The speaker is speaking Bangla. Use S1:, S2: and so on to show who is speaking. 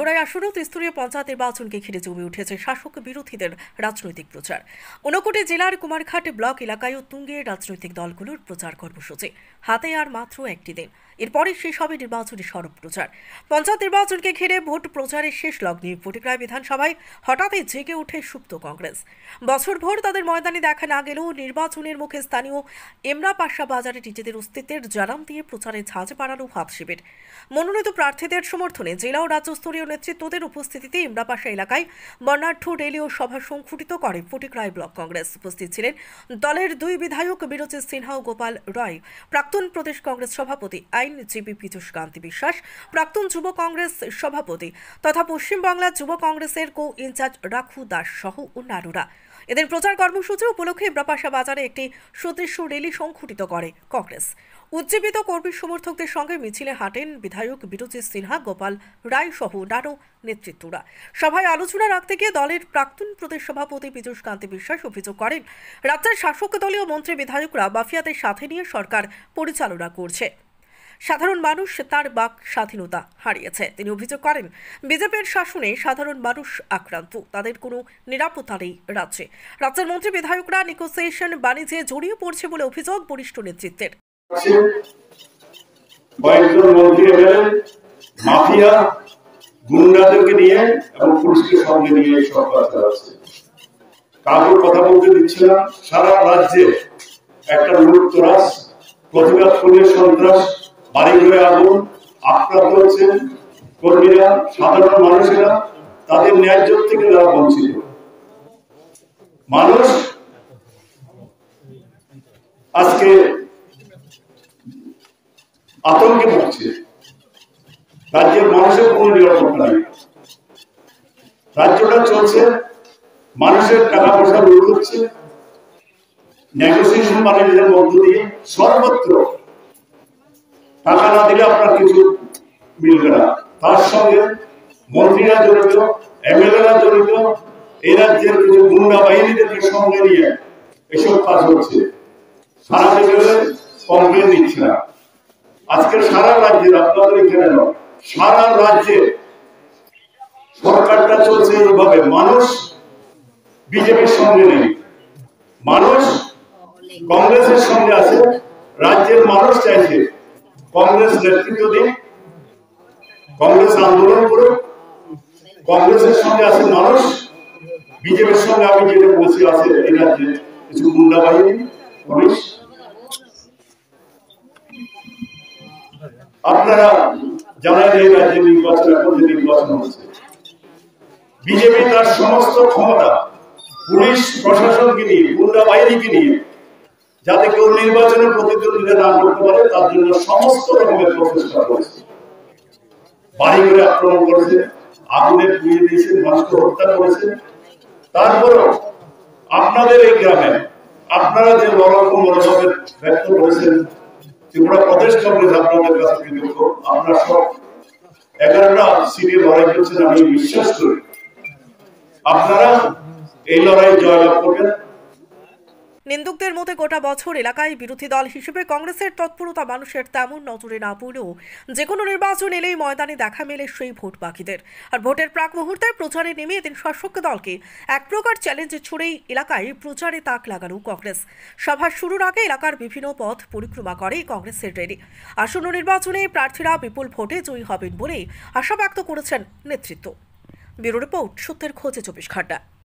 S1: বাঘড়ায় আসন্ন ত্রিস্তরীয় পঞ্চায়েত নির্বাচনকে ঘিরে জমে উঠেছে শাসক বিরোধীদের রাজনৈতিক প্রচার। ঊনকোটি জেলার কুমারঘাট ব্লক এলাকায় তুঙ্গে রাজনৈতিক দলগুলোর প্রচার কর্মসূচি। হাতে আর মাত্র একটি দিন, এরপরে শেষ হবে নির্বাচনী সরব প্রচার। পঞ্চায়েত নির্বাচনকে ঘিরে ভোট প্রচারের শেষ লগ্নে ফটিকরায় বিধানসভায় হঠাৎই জেগে ওঠে সুপ্ত কংগ্রেস। বছরভর তাদের ময়দানে দেখা না গেলেও নির্বাচনের মুখে স্থানীয় এমরাপাশা বাজারে নিজেদের অস্তিত্বের জানান দিয়ে প্রচারে ঝাঁজ বাড়ানো হাত শিবির। মনোনীত প্রার্থীদের সমর্থনে জেলা ও রাজ্যস্তরীয় নেতৃত্বদের উপস্থিতিতে এমরাপাশা এলাকায় বর্ণাঢ্য র্যালি ও সভা সংঘটিত করে ফটিকরায় ব্লক কংগ্রেস। উপস্থিত ছিলেন দলের দুই বিধায়ক বিরোচিত সিনহা ও গোপাল রায়, প্রাক্তন প্রদেশ কংগ্রেস সভাপতি আইনজীবী পীযূষ কান্তি বিশ্বাস, প্রাক্তন যুব কংগ্রেস সভাপতি তথা পশ্চিমবাংলা যুব কংগ্রেসের কো ইনচার্জ রাখু দাস সহ অন্যান্যরা। এদের প্রচার কর্মসূচি উপলক্ষে এমরাপাশা বাজারে একটি সুদৃশ্য র্যালি সংঘটিত করে কংগ্রেস। উজ্জীবিত কর্মী সমর্থকদের সঙ্গে মিছিলে হাঁটেন বিধায়ক বিরোচিত সিনহা, গোপাল রায় সহ অন্যান্য নেতৃত্বরা। সভায় আলোচনা রাখতে গিয়ে দলের প্রাক্তন প্রদেশ সভাপতি পীযূষ কান্তি বিশ্বাস অভিযোগ করেন, রাজ্যের শাসক দলীয় মন্ত্রী বিধায়করা মাফিয়াদের সাথে নিয়ে সরকার পরিচালনা করছে। সাধারণ মানুষ তার বাক স্বাধীনতা হারিয়েছে। তিনি অভিযোগ করেন, বিজেপির শাসনে সাধারণ মানুষ আক্রান্ত, তাদের কোনো নিরাপত্তা নেই রাজ্যে। রাজ্যের মন্ত্রী বিধায়করা নেগোসিয়েশন বাণিজ্যে জড়িয়ে পড়ছে বলে অভিযোগ বরিষ্ঠ নেতৃত্বের।
S2: কয়েকজন মন্ত্রী এমএলএ মাফিয়া গুন্ডাদেরকে নিয়ে এবং পুলিশকে সঙ্গে নিয়ে সরকার চালাচ্ছে। কারোর কথা বলতে দিচ্ছে না। সারা রাজ্যে একটা লুটতরাজ, প্রতিবাদ করে সন্ত্রাস, বাড়ি ঘরে আগুন, আক্রান্ত হচ্ছেন কর্মীরা, সাধারণ মানুষেরা, তাদের ন্যায্য থেকে তারা বঞ্চিত। মানুষ আজকে আতঙ্কে ভুগছে। রাজ্যের মানুষের কোনো নিরাপত্তা নেই। রাজ্যটা চলছে, মানুষের টাকা পয়সা লুট হচ্ছে, নেগোসিয়েশন বাণিজ্যের মধ্য দিয়ে সর্বত্র টাকা না দিলে আপনার কিছু মিলবে না। তার সঙ্গে মন্ত্রীরা জড়িত, এমএলএরা জড়িত, এই রাজ্যের কিছু গুন্ডা বাহিনীদেরকে সঙ্গে নিয়ে এসব কাজ হচ্ছে। সারা দেশে কমপ্লেন দিচ্ছে না। আজকে সারা রাজ্যের, আপনাদের এখানে নয়, সারা রাজ্যে সরকারটা চলছে এইভাবে। মানুষ বিজেপির সঙ্গে নেই, মানুষ কংগ্রেসের সঙ্গে আছে। রাজ্যের মানুষ চাইছে কংগ্রেস নেতৃত্ব দিন, কংগ্রেস আন্দোলন করুক, কংগ্রেসের সঙ্গে আছে মানুষ। বিজেপির সঙ্গে আমি যেটা বলছি আছে এই রাজ্যে কিছু গুন্ডা বাহিনী, পুলিশ। আপনারা জানেন এই রাজ্যে নির্বাচন, এখন যে নির্বাচন হচ্ছে, বিজেপি তার সমস্ত ক্ষমতা পুলিশ প্রশাসনকে নিয়ে, গুন্ডা বাহিনীকে নিয়ে, যাতে কেউ নির্বাচনে প্রতিদ্বন্দ্বিতা না করতে পারে তার জন্য সমস্ত রকমের প্রচেষ্টা করেছে। বাড়ি ঘরে আক্রমণ করেছে, আগুনে পুড়িয়ে দিয়েছে, মানুষকে হত্যা করেছে। তারপরেও আপনাদের এই গ্রামে আপনারা যে লড়াকু মনোভাবের ব্যক্ত করেছেন, ত্রিপুরা প্রদেশ কংগ্রেস আপনাদের কাছ থেকে দুঃখ। আপনারা সব 11টা সিটে লড়াই করছেন, আমি বিশ্বাস করি আপনারা এই লড়াই জয়লাভ করবেন।
S1: নিন্দুকদের মতে গোটা বছর এলাকায় বিরোধী দল হিসেবে কংগ্রেসের তৎপরতা মানুষের তেমন নজরে না পড়লেও যে কোনো নির্বাচন এলেই ময়দানে দেখা মেলে সেই ভোট বাকিদের। আর ভোটের প্রাক মুহূর্তে প্রচারে নেমে এদিন শাসক দলকে এক প্রকার চ্যালেঞ্জ ছুড়েই এলাকায় প্রচারে তাক লাগানো কংগ্রেস। সভা শুরুর আগে এলাকার বিভিন্ন পথ পরিক্রমা করে কংগ্রেসের র্যালি। আসন্ন নির্বাচনে প্রার্থীরা বিপুল ভোটে জয়ী হবেন বলেই আশা ব্যক্ত করেছেন নেতৃত্ব। ব্যুরো রিপোর্ট, সত্যের খোঁজে 24 ঘন্টা।